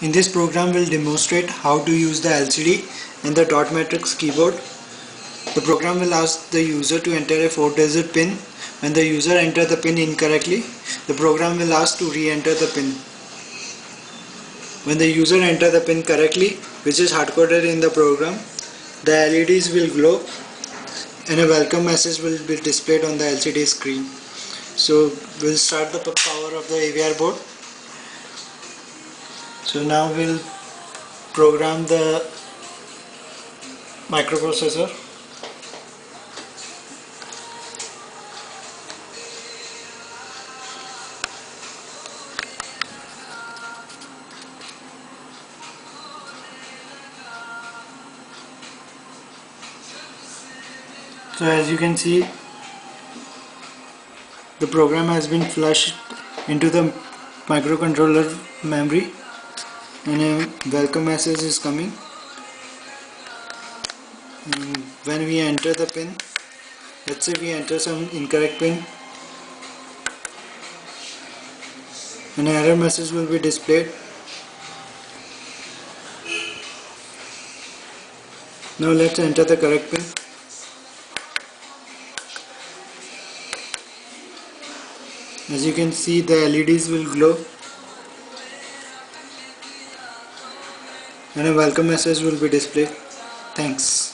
In this program we'll demonstrate how to use the LCD and the dot matrix keyboard. The program will ask the user to enter a 4-digit PIN. When the user enters the PIN incorrectly, the program will ask to re-enter the PIN. When the user enters the PIN correctly, which is hard-coded in the program, the LEDs will glow and a welcome message will be displayed on the LCD screen. So we'll start the power of the AVR board. So now we'll program the microprocessor. So as you can see, the program has been flushed into the microcontroller memory and a welcome message is coming. And when we enter the pin, let's say we enter some incorrect pin, an error message will be displayed. Now let's enter the correct pin. As you can see, the LEDs will glow and a welcome message will be displayed. Thanks.